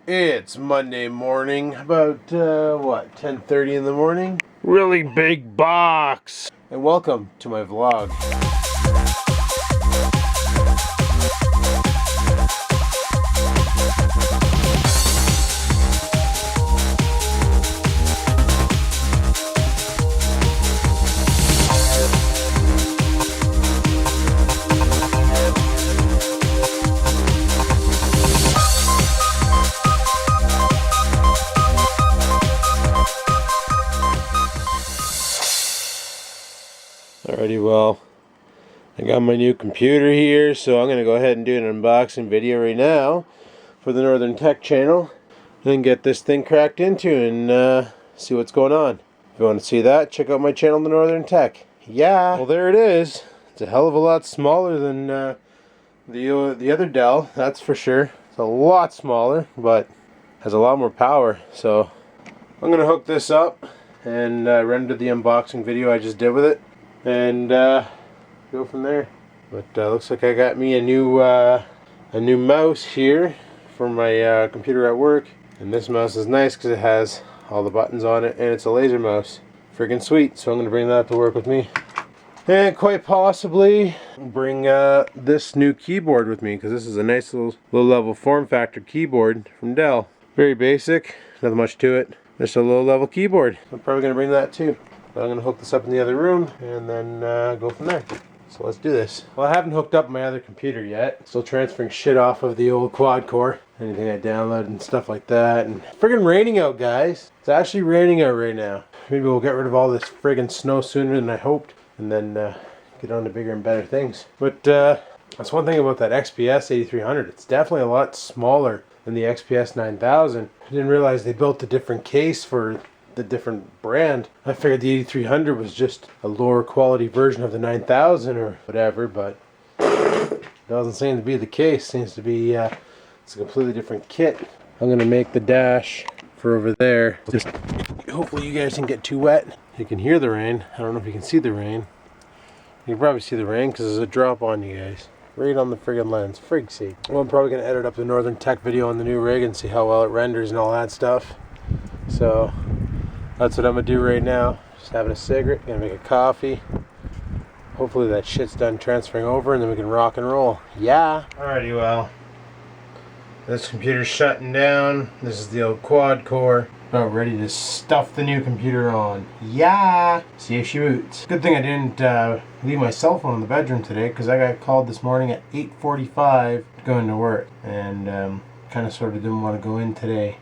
It's Monday morning, about, 10:30 in the morning? Really big box! And welcome to my vlog. Alrighty, well, I got my new computer here, so I'm going to go ahead and do an unboxing video right now for the Northern Tech channel and get this thing cracked into and see what's going on. If you want to see that, check out my channel, the Northern Tech. Yeah! Well, there it is. It's a hell of a lot smaller than the other Dell, that's for sure. It's a lot smaller, but has a lot more power. So I'm going to hook this up and render the unboxing video I just did with it. And go from there. But looks like I got me a new mouse here for my computer at work, and this mouse is nice because it has all the buttons on it, and it's a laser mouse. Friggin' sweet. So I'm gonna bring that to work with me, and quite possibly bring this new keyboard with me, because this is a nice little low-level form factor keyboard from Dell. Very basic, nothing much to it. Just a low-level keyboard. I'm probably gonna bring that too. But I'm going to hook this up in the other room and then go from there. So let's do this. Well, I haven't hooked up my other computer yet. Still transferring shit off of the old quad core. Anything I downloaded and stuff like that. And friggin' raining out, guys. It's actually raining out right now. Maybe we'll get rid of all this friggin' snow sooner than I hoped. And then get on to bigger and better things. But that's one thing about that XPS8300. It's definitely a lot smaller than the XPS9000. I didn't realize they built a different case for the different brand. I figured the 8300 was just a lower quality version of the 9000 or whatever, but it doesn't seem to be the case. Seems to be it's a completely different kit. I'm gonna make the dash for over there. Just hopefully you guys didn't get too wet. You can hear the rain. I don't know if you can see the rain. You can probably see the rain because there's a drop on you guys. Right on the friggin' lens. Frig sake. Well, I'm probably gonna edit up the Northern Tech video on the new rig and see how well it renders and all that stuff. So that's what I'm gonna do right now. Just having a cigarette, gonna make a coffee. Hopefully that shit's done transferring over and then we can rock and roll. Yeah! Alrighty, well. This computer's shutting down. This is the old quad core. About ready to stuff the new computer on. Yeah! See if she boots. Good thing I didn't leave my cell phone in the bedroom today, because I got called this morning at 8:45 going to work. And kind of sort of didn't want to go in today.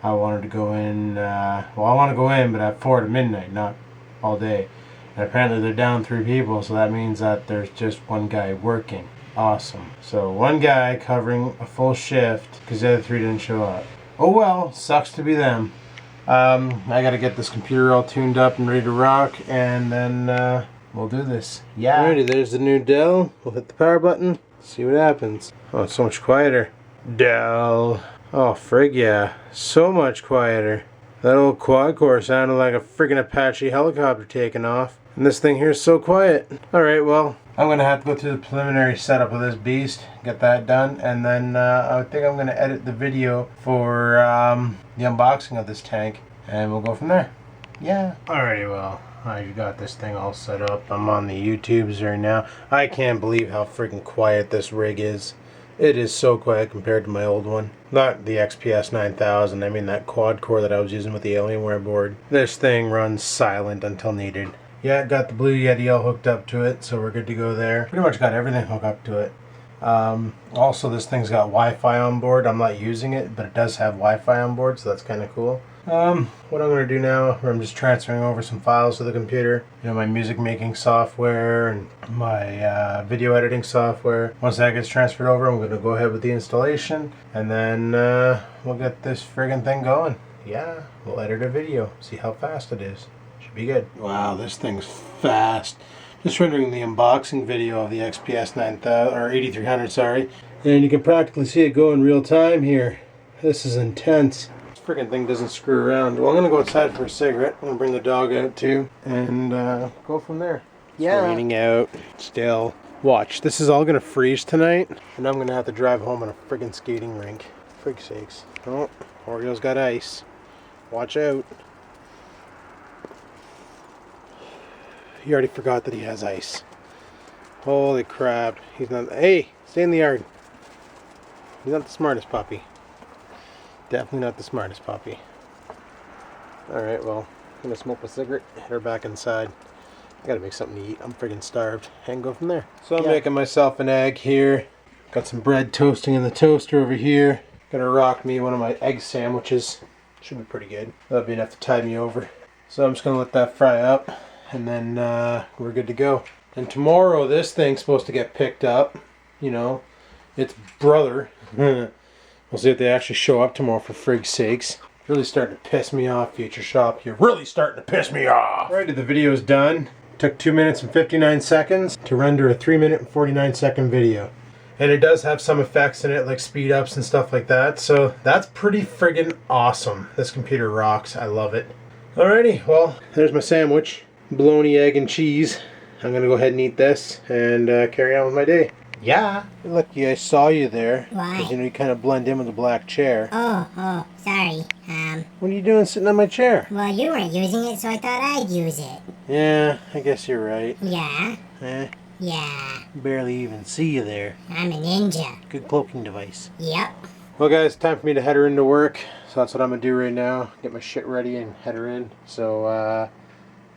I wanted to go in, well, I want to go in, but at 4 to midnight, not all day. And apparently they're down 3 people, so that means that there's just one guy working. Awesome. So one guy covering a full shift because the other 3 didn't show up. Oh well, sucks to be them. I gotta get this computer all tuned up and ready to rock, and then we'll do this. Yeah. Alrighty, there's the new Dell. We'll hit the power button, see what happens. Oh, it's so much quieter. Dell. Oh, frig yeah. So much quieter. That old quad core sounded like a friggin' Apache helicopter taking off. And this thing here is so quiet. Alright, well, I'm going to have to go through the preliminary setup of this beast, get that done, and then I think I'm going to edit the video for the unboxing of this tank, and we'll go from there. Yeah. Alrighty, well, I got this thing all set up. I'm on the YouTubes right now. I can't believe how friggin' quiet this rig is. It is so quiet compared to my old one. Not the XPS9000, I mean that quad core that I was using with the Alienware board. This thing runs silent until needed. Yeah, got the Blue Yeti all hooked up to it, so we're good to go there. Pretty much got everything hooked up to it. Also, this thing's got Wi-Fi on board. I'm not using it, but it does have Wi-Fi on board, so that's kind of cool. What I'm going to do now, I'm just transferring over some files to the computer. You know, my music making software and my video editing software. Once that gets transferred over, I'm going to go ahead with the installation, and then we'll get this friggin' thing going. Yeah, we'll edit a video, see how fast it is. Should be good. Wow, this thing's fast. Just rendering the unboxing video of the XPS 9000 or 8300, sorry. And you can practically see it go in real time here. This is intense. This freaking thing doesn't screw around. Well, I'm gonna go outside for a cigarette. I'm gonna bring the dog out too, and go from there. Yeah. It's raining out still. Watch, this is all gonna freeze tonight, and I'm gonna have to drive home on a friggin' skating rink. Frig sakes. Oh, Oreo's got ice. Watch out. He already forgot that he has ice. Holy crap. He's not... Hey, stay in the yard. He's not the smartest puppy. Definitely not the smartest puppy. Alright, well, I'm gonna smoke a cigarette, head her back inside. I gotta make something to eat. I'm friggin' starved. And go from there. So I'm making myself an egg here. Got some bread toasting in the toaster over here. Gonna rock me one of my egg sandwiches. Should be pretty good. That'll be enough to tide me over. So I'm just gonna let that fry up. And then we're good to go. And tomorrow this thing's supposed to get picked up. You know, its brother. We'll see if they actually show up tomorrow, for frig's sakes. Really starting to piss me off, Future Shop. You're really starting to piss me off. Alrighty, the video's done. Took 2 minutes and 59 seconds to render a 3 minute and 49 second video. And it does have some effects in it, like speed ups and stuff like that. So that's pretty friggin' awesome. This computer rocks. I love it. Alrighty, well, there's my sandwich. Bologna, egg, and cheese. I'm gonna go ahead and eat this and carry on with my day. Yeah. Lucky I saw you there. Why? Because, you know, you kind of blend in with the black chair. Oh, sorry. What are you doing sitting on my chair? Well, you weren't using it, so I thought I'd use it. Yeah, I guess you're right. Yeah? Yeah. Barely even see you there. I'm a ninja. Good cloaking device. Yep. Well, guys, time for me to head her into work. So that's what I'm gonna do right now. Get my shit ready and head her in. So,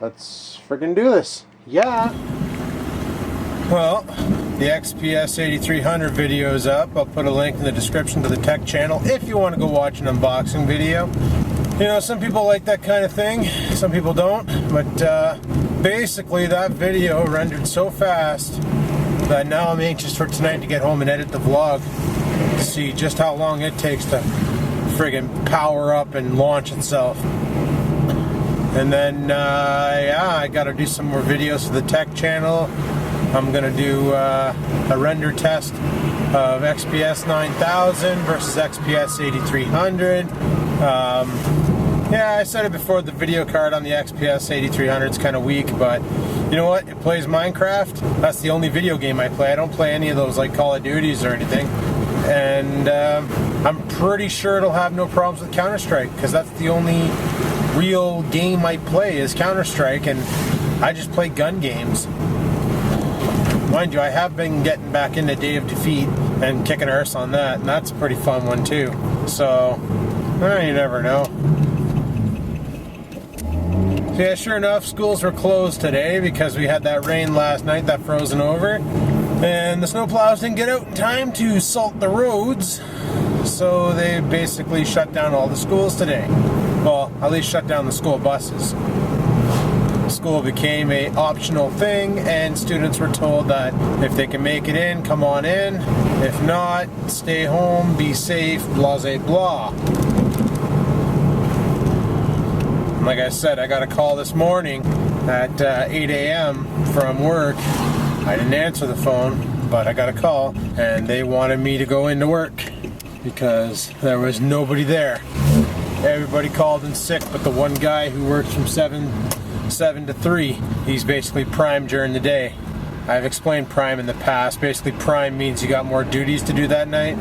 let's friggin' do this. Yeah. Well, the XPS8300 video is up. I'll put a link in the description to the tech channel if you want to go watch an unboxing video. You know, some people like that kind of thing, some people don't. But basically, that video rendered so fast that now I'm anxious for tonight to get home and edit the vlog to see just how long it takes to friggin' power up and launch itself. And then, yeah, I gotta do some more videos for the tech channel. I'm gonna do a render test of XPS9000 versus XPS8300. Yeah, I said it before, the video card on the XPS8300 is kind of weak, but you know what? It plays Minecraft. That's the only video game I play. I don't play any of those like Call of Duties or anything. And I'm pretty sure it'll have no problems with Counter-Strike, because that's the only real game I play is Counter-Strike, and I just play gun games. Mind you, I have been getting back into Day of Defeat and kicking arse on that, and that's a pretty fun one too. So, you never know. So yeah, sure enough, schools were closed today because we had that rain last night that frozen over, and the snowplows didn't get out in time to salt the roads, so they basically shut down all the schools today. Well, at least shut down the school buses. School became a optional thing, and students were told that if they can make it in, come on in. If not, stay home, be safe, blah, blah, blah. Like I said, I got a call this morning at 8 a.m. from work. I didn't answer the phone, but I got a call, and they wanted me to go into work because there was nobody there. Everybody called in sick, but the one guy who works from 7 to 3, he's basically prime during the day. I've explained prime in the past. Basically, prime means you got more duties to do that night,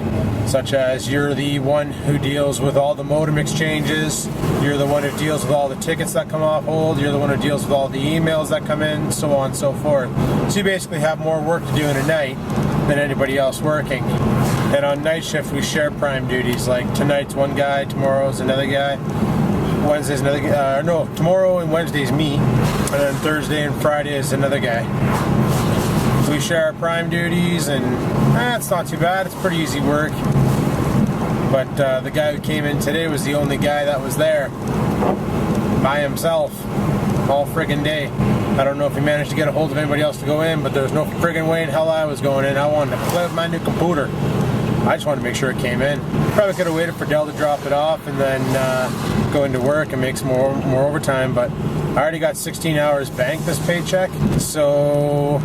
such as you're the one who deals with all the modem exchanges, you're the one who deals with all the tickets that come off hold, you're the one who deals with all the emails that come in, so on and so forth. So you basically have more work to do in a night than anybody else working. And on night shift, we share prime duties. Like tonight's one guy, tomorrow's another guy, Wednesday's another guy. No, tomorrow and Wednesday's me, and then Thursday and Friday is another guy. We share our prime duties, and it's not too bad. It's pretty easy work. But the guy who came in today was the only guy that was there by himself all friggin' day. I don't know if he managed to get a hold of anybody else to go in, but there's no friggin' way in hell I was going in. I wanted to play with my new computer. I just wanted to make sure it came in. Probably could have waited for Dell to drop it off and then go into work and make some more overtime, but I already got 16 hours banked this paycheck, so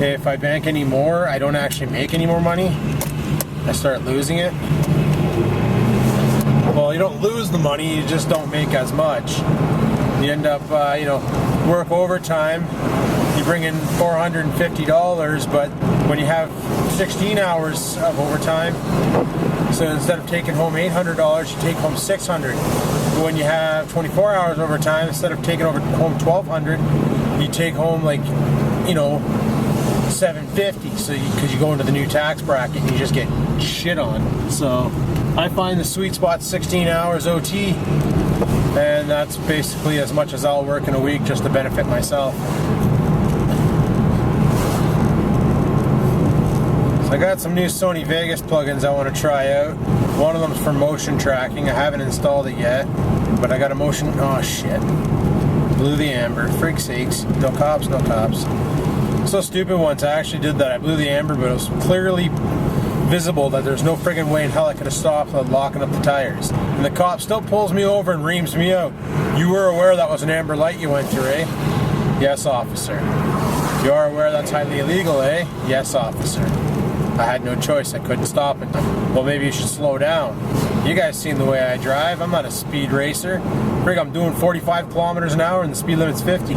if I bank any more, I don't actually make any more money. I start losing it. Well, you don't lose the money, you just don't make as much. You end up, work overtime, you bring in $450, but when you have 16 hours of overtime, So instead of taking home $800, you take home $600. When you have 24 hours overtime, instead of taking home $1,200, you take home like, you know, $750. So because you go into the new tax bracket and you just get shit on. So I find the sweet spot 16 hours OT, and that's basically as much as I'll work in a week just to benefit myself. I got some new Sony Vegas plugins I want to try out. One of them's for motion tracking. I haven't installed it yet, but I got a motion. Oh shit! Blew the amber. Frig sakes! No cops, no cops. So stupid once. I actually did that. I blew the amber, but it was clearly visible that there's no friggin' way in hell I could have stopped without locking up the tires. And the cop still pulls me over and reams me out. You were aware that was an amber light you went through, eh? Yes, officer. You are aware that's highly illegal, eh? Yes, officer. I had no choice, I couldn't stop it. Well, maybe you should slow down. You guys seen the way I drive. I'm not a speed racer. Frig, I'm doing 45 kilometers an hour and the speed limit's 50.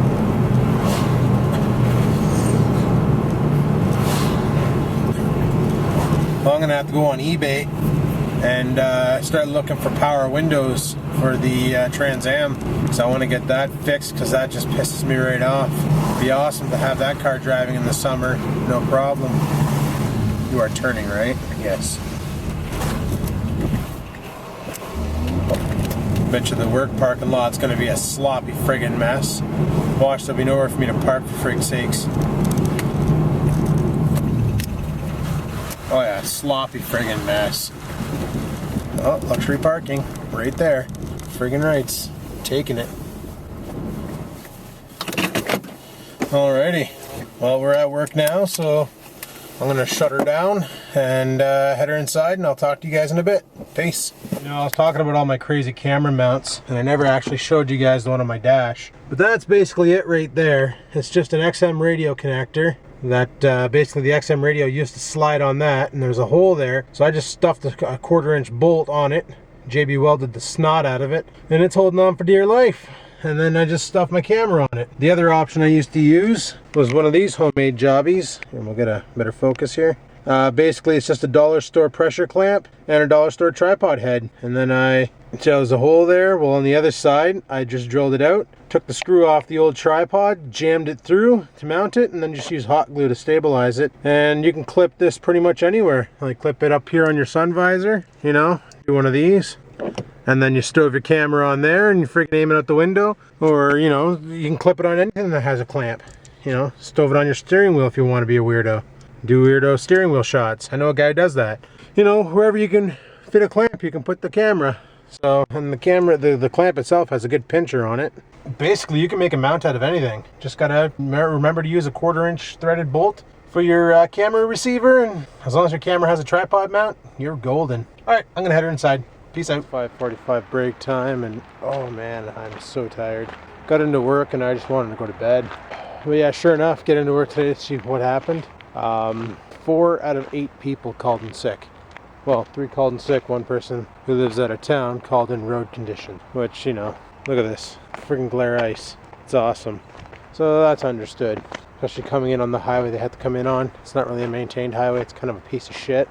Well, I'm gonna have to go on eBay and start looking for power windows for the Trans Am. So I want to get that fixed because that just pisses me right off. It'd be awesome to have that car driving in the summer, no problem. You are turning, right? Yes. Bet you the work parking lot's gonna be a sloppy friggin' mess. Watch, there'll be nowhere for me to park for frig's sakes. Oh yeah, sloppy friggin' mess. Oh, luxury parking, right there. Friggin' rights, taking it. Alrighty, well we're at work now, so I'm going to shut her down and head her inside, and I'll talk to you guys in a bit. Peace. You know, I was talking about all my crazy camera mounts, and I never actually showed you guys the one on my dash. But that's basically it right there. It's just an XM radio connector that basically the XM radio used to slide on that, and there's a hole there. So I just stuffed a 1/4-inch bolt on it. JB welded the snot out of it, and it's holding on for dear life. And then I just stuffed my camera on it. The other option I used to use was one of these homemade jobbies, and we'll get a better focus here. Basically it's just a dollar store pressure clamp and a dollar store tripod head, and then there was a hole there. Well, on the other side I just drilled it out, took the screw off the old tripod, jammed it through to mount it, and then just use hot glue to stabilize it. And you can clip this pretty much anywhere. Like clip it up here on your sun visor, you know, do one of these. And then you stove your camera on there and you freaking aim it out the window. Or, you know, you can clip it on anything that has a clamp. You know, stove it on your steering wheel if you want to be a weirdo. Do weirdo steering wheel shots. I know a guy who does that. You know, wherever you can fit a clamp, you can put the camera. So, and the camera, the clamp itself has a good pincher on it. Basically, you can make a mount out of anything. Just gotta remember to use a 1/4-inch threaded bolt for your camera receiver. And as long as your camera has a tripod mount, you're golden. All right, I'm gonna head her inside. Peace out. 5:45 break time, and oh man, I'm so tired. Got into work and I just wanted to go to bed. But yeah, sure enough, get into work today to see what happened. 4 out of 8 people called in sick. Well, 3 called in sick, 1 person who lives out of town called in road condition. Which, you know, look at this. Freaking glare ice. It's awesome. So that's understood. Especially coming in on the highway they had to come in on. It's not really a maintained highway, it's kind of a piece of shit.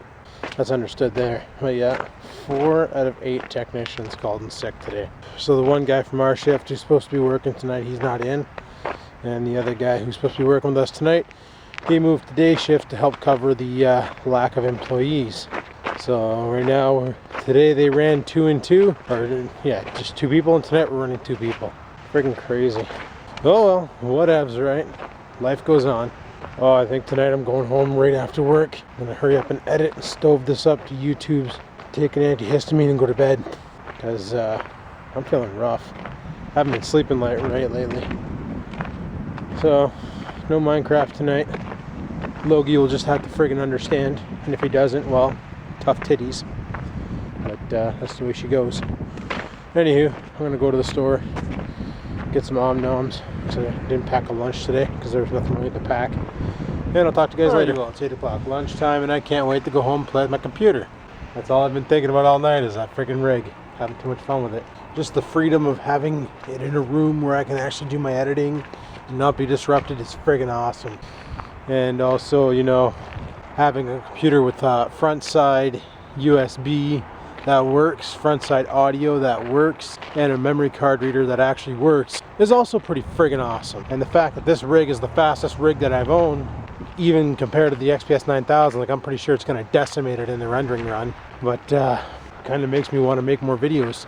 That's understood there. But yeah, 4 out of 8 technicians called in sick today. So the one guy from our shift who's supposed to be working tonight, he's not in. And the other guy who's supposed to be working with us tonight, he moved to day shift to help cover the lack of employees. So right now, today they ran 2 and 2, or yeah, just 2 people, and tonight we're running 2 people. Freaking crazy. Oh well, whatevs, right? Life goes on. Oh, I think tonight I'm going home right after work. I'm gonna hurry up and edit and stove this up to YouTube's, take an antihistamine and go to bed. Because I'm feeling rough. Haven't been sleeping right lately. So, no Minecraft tonight. Logie will just have to friggin' understand. And if he doesn't, well, tough titties. But that's the way she goes. Anywho, I'm gonna go to the store, get some Om-Noms. So I didn't pack a lunch today because there was nothing really to pack. And I'll talk to you guys later. Well, it's 8 o'clock lunchtime and I can't wait to go home and play with my computer. That's all I've been thinking about all night is that freaking rig. Having too much fun with it. Just the freedom of having it in a room where I can actually do my editing and not be disrupted is friggin' awesome. And also, you know, having a computer with front side USB that works, front side audio that works, and a memory card reader that actually works is also pretty friggin' awesome. And the fact that this rig is the fastest rig that I've owned, even compared to the XPS8300, like I'm pretty sure it's gonna decimate it in the rendering run. But kind of makes me want to make more videos.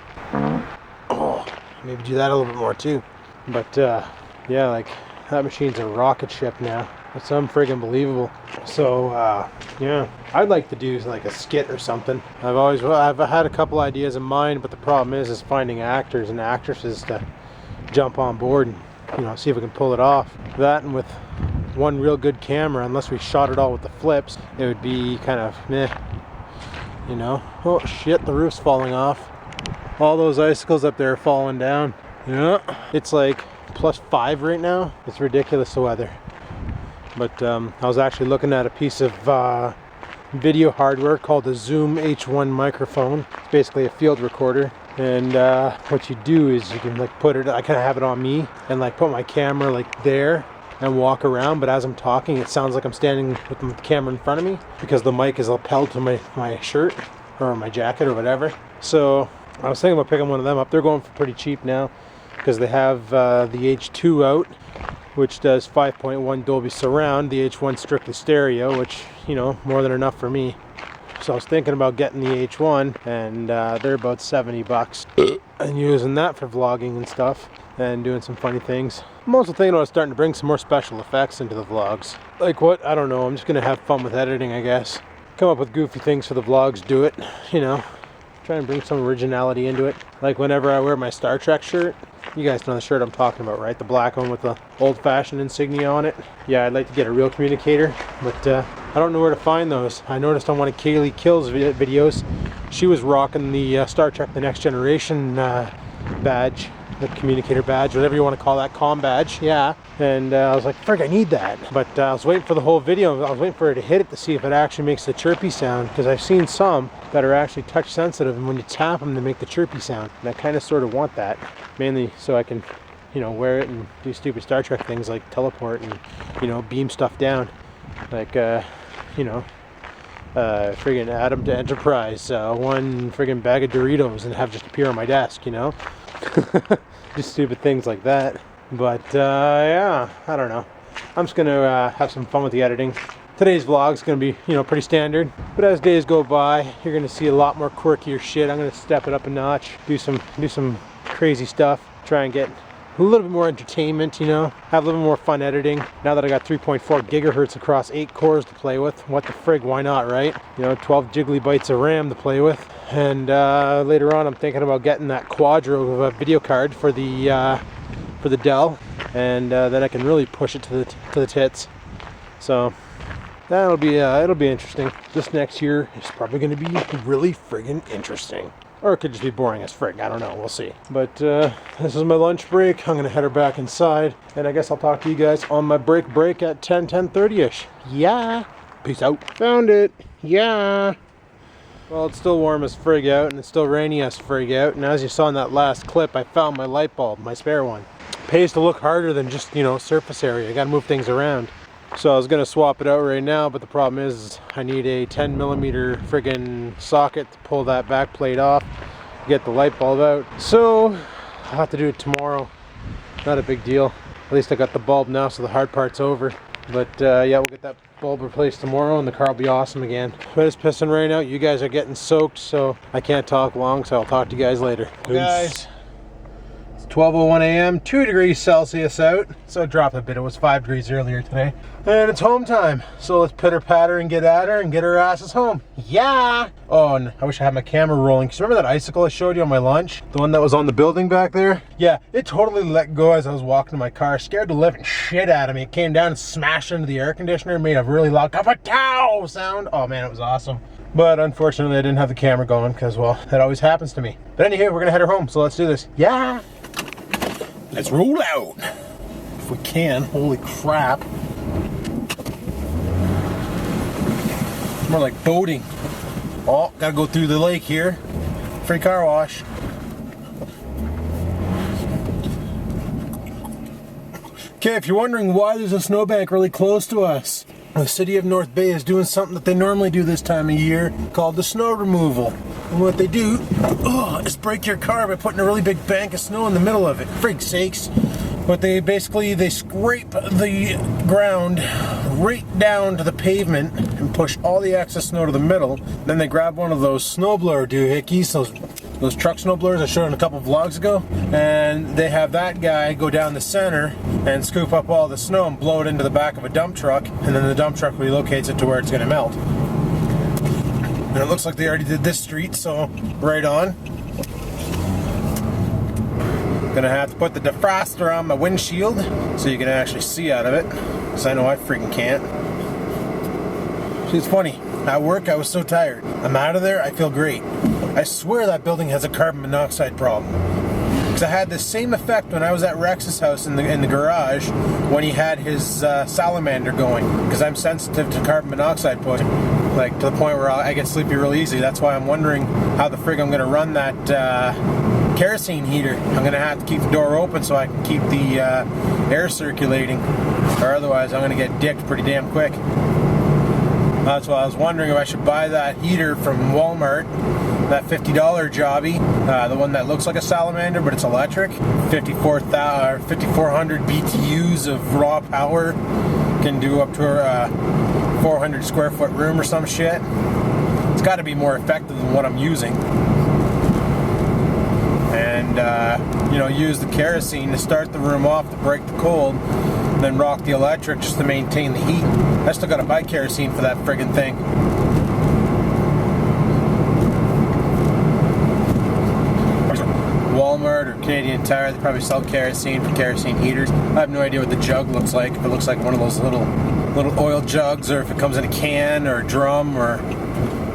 Oh, maybe do that a little bit more too. But yeah, like that machine's a rocket ship now. It's unfriggin' So yeah, I'd like to do like a skit or something. I've had a couple ideas in mind, but the problem is finding actors and actresses to jump on board and, you know, see if we can pull it off. That, and with one real good camera, unless we shot it all with the flips, it would be kind of meh, you know. Oh shit, the roof's falling off. All those icicles up there are falling down. Yeah, it's like +5 right now. It's ridiculous, the weather. But I was actually looking at a piece of video hardware called the Zoom H1 microphone. It's basically a field recorder. And what you do is you can like put it, I kind of have it on me and like put my camera like there and walk around, but as I'm talking it sounds like I'm standing with the camera in front of me because the mic is lapelled to my shirt or my jacket or whatever. So I was thinking about picking one of them up. They're going for pretty cheap now because they have the H2 out, which does 5.1 Dolby Surround, the H1 strictly stereo, which, you know, more than enough for me. So I was thinking about getting the H1, and they're about 70 bucks, and using that for vlogging and stuff, and doing some funny things. I'm also thinking about starting to bring some more special effects into the vlogs. Like what? I don't know, I'm just gonna have fun with editing, I guess. Come up with goofy things for the vlogs, do it, you know. Try and bring some originality into it. Like whenever I wear my Star Trek shirt, you guys know the shirt I'm talking about, right? The black one with the old-fashioned insignia on it. Yeah, I'd like to get a real communicator, but I don't know where to find those. I noticed on one of Kaylee Kill's videos, she was rocking the Star Trek The Next Generation badge, the communicator badge, whatever you want to call that, comm badge, yeah. And I was like, frig, I need that. But I was waiting for the whole video. I was waiting for her to hit it to see if it actually makes the chirpy sound, because I've seen some that are actually touch sensitive, and when you tap them, they make the chirpy sound. And I kind of sort of want that, mainly so I can, you know, wear it and do stupid Star Trek things like teleport and, you know, beam stuff down. Like, you know, friggin' Adam to Enterprise, one friggin' bag of Doritos and have just appear on my desk, you know? Just stupid things like that. But yeah, I don't know. I'm just gonna have some fun with the editing. Today's vlog's gonna be, you know, pretty standard. But as days go by, you're gonna see a lot more quirkier shit. I'm gonna step it up a notch, do some crazy stuff, try and get a little bit more entertainment, you know, have a little more fun editing. Now that I got 3.4 gigahertz across 8 cores to play with, what the frig, why not, right? You know, 12 jiggly bytes of RAM to play with. And later on, I'm thinking about getting that Quadro video card for the Dell, and then I can really push it to the tits. So that'll be it'll be interesting. This next year is probably going to be really friggin' interesting. Or it could just be boring as frig, I don't know, we'll see. But this is my lunch break. I'm gonna head her back inside, and I guess I'll talk to you guys on my break at 10:30ish. Yeah. Peace out. Found it. Yeah. Well, it's still warm as frig out, and it's still rainy as frig out, and as you saw in that last clip, I found my light bulb, my spare one. It pays to look harder than just, you know, surface area. I gotta move things around. So I was gonna swap it out right now, but the problem is I need a 10mm friggin' socket to pull that back plate off, get the light bulb out. So I'll have to do it tomorrow. Not a big deal. At least I got the bulb now, so the hard part's over. But yeah, we'll get that bulb replaced tomorrow, and the car will be awesome again. But it's pissing rain out. You guys are getting soaked, so I can't talk long. So I'll talk to you guys later. Peace. Guys. 12:01 a.m., 2 degrees Celsius out, so it dropped a bit. It was 5 degrees earlier today. And it's home time, so let's pitter patter and get at her and get her asses home. Yeah! Oh, and I wish I had my camera rolling. Cause remember that icicle I showed you on my lunch? The one that was on the building back there? Yeah, it totally let go as I was walking to my car. Scared the living shit out of me. It came down and smashed into the air conditioner and made a really loud "kapatow" sound. Oh man, it was awesome. But unfortunately, I didn't have the camera going because, well, that always happens to me. But anywho, we're gonna head her home, so let's do this. Yeah! Let's roll out, if we can. Holy crap. It's more like boating. Oh, gotta go through the lake here. Free car wash. Okay, if you're wondering why there's a snowbank really close to us, the city of North Bay is doing something that they normally do this time of year called the snow removal. And what they do is break your car by putting a really big bank of snow in the middle of it. Frig sakes. But they scrape the ground right down to the pavement and push all the excess snow to the middle. Then they grab one of those snowblower doohickeys, those truck snowblowers I showed in a couple vlogs ago, and they have that guy go down the center and scoop up all the snow and blow it into the back of a dump truck, and then the dump truck relocates it to where it's going to melt. And it looks like they already did this street, so right on. Gonna have to put the defroster on my windshield so you can actually see out of it, because I know I freaking can't. See, it's funny, at work I was so tired. I'm out of there, I feel great. I swear that building has a carbon monoxide problem, because I had the same effect when I was at Rex's house in the garage when he had his salamander going, because I'm sensitive to carbon monoxide poisoning, like to the point where I get sleepy real easy. That's why I'm wondering how the frig I'm gonna run that kerosene heater. I'm gonna have to keep the door open so I can keep the air circulating, or otherwise I'm gonna get dicked pretty damn quick. That's why I was wondering if I should buy that heater from Walmart, that $50 jobby, the one that looks like a salamander but it's electric. 5,400 BTUs of raw power, can do up to a 400 square foot room or some shit. It's got to be more effective than what I'm using. And use the kerosene to start the room off to break the cold, then rock the electric just to maintain the heat. I still gotta buy kerosene for that friggin' thing. Walmart or Canadian Tire, they probably sell kerosene for kerosene heaters. I have no idea what the jug looks like. If it looks like one of those little oil jugs, or if it comes in a can or a drum, or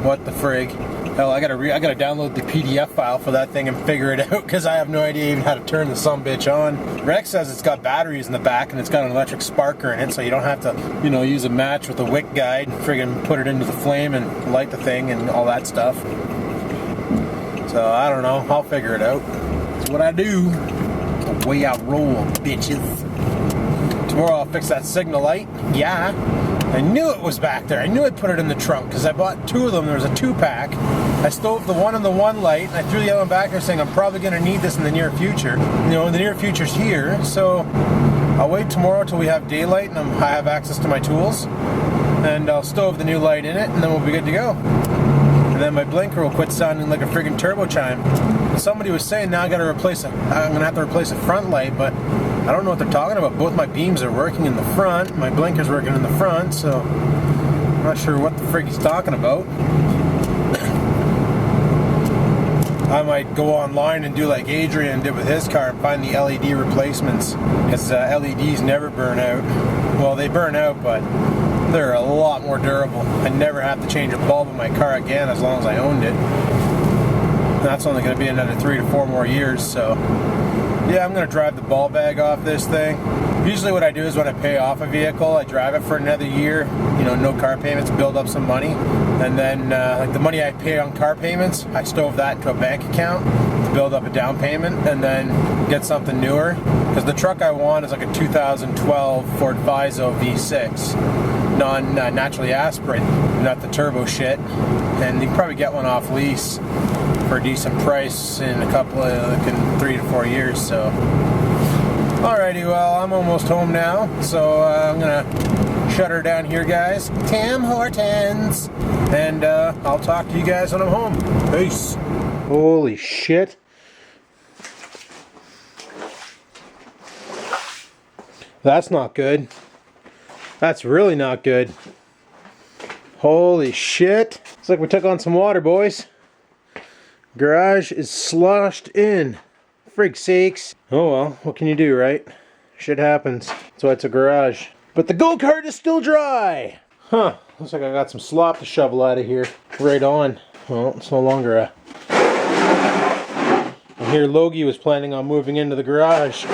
what the frig. Hell, I gotta download the PDF file for that thing and figure it out, because I have no idea even how to turn the sumbitch on. Rex says it's got batteries in the back and it's got an electric sparker in it, so you don't have to, use a match with a wick guide and friggin' put it into the flame and light the thing and all that stuff. So I don't know, I'll figure it out. It's what I do. The way I roll, bitches. Tomorrow I'll fix that signal light. Yeah. I knew it was back there. I knew I'd put it in the trunk because I bought two of them. There was a 2-pack. I stove the one and the one light, and I threw the other one back there saying I'm probably going to need this in the near future. The near future's here, so I'll wait tomorrow till we have daylight and I have access to my tools, and I'll stove the new light in it, and then we'll be good to go. And then my blinker will quit sounding like a friggin' turbo chime. Somebody was saying now I'm going to have to replace a front light, but I don't know what they're talking about. Both my beams are working in the front. My blinker's working in the front, so I'm not sure what the frig he's talking about. I might go online and do like Adrian did with his car and find the LED replacements, because LEDs never burn out. Well, they burn out, but they're a lot more durable. I never have to change a bulb in my car again as long as I owned it. And that's only going to be another 3 to 4 more years, so yeah, I'm going to drive the ball bag off this thing. Usually what I do is when I pay off a vehicle, I drive it for another year, no car payments, build up some money. And then like the money I pay on car payments, I stove that into a bank account to build up a down payment, and then get something newer. Because the truck I want is like a 2012 Ford Fizo V6, non-naturally aspirated, not the turbo shit. And you can probably get one off lease for a decent price in in 3 to 4 years. So alrighty, well, I'm almost home now, so I'm gonna shut her down here, guys. Tim Hortons, and I'll talk to you guys when I'm home. Peace. Holy shit. That's not good. That's really not good. Holy shit. Looks like we took on some water, boys. Garage is sloshed in. Frig sakes. Oh well, what can you do, right? Shit happens. That's why it's a garage. But the go-kart is still dry! Huh, looks like I got some slop to shovel out of here. Right on. Well, it's no longer a... And here Logie was planning on moving into the garage.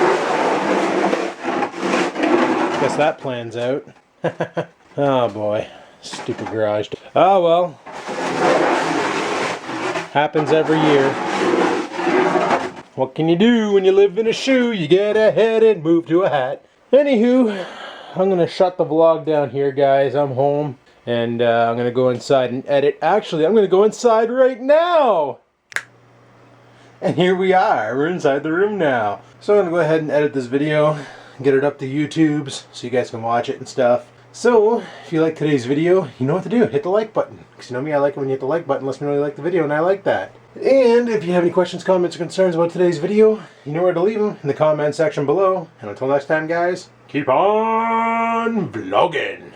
Guess that plan's out. Oh boy. Stupid garage. Oh well. Happens every year. What can you do when you live in a shoe? You get ahead and move to a hat. Anywho, I'm going to shut the vlog down here, guys. I'm home, and I'm going to go inside and edit. Actually, I'm going to go inside right now. And here we are. We're inside the room now. So I'm going to go ahead and edit this video, get it up to YouTube's so you guys can watch it and stuff. So, if you like today's video, you know what to do. Hit the like button. Because you know me, I like it when you hit the like button. Lets me know you like the video, and I like that. And if you have any questions, comments, or concerns about today's video, you know where to leave them in the comment section below. And until next time, guys, keep on vlogging.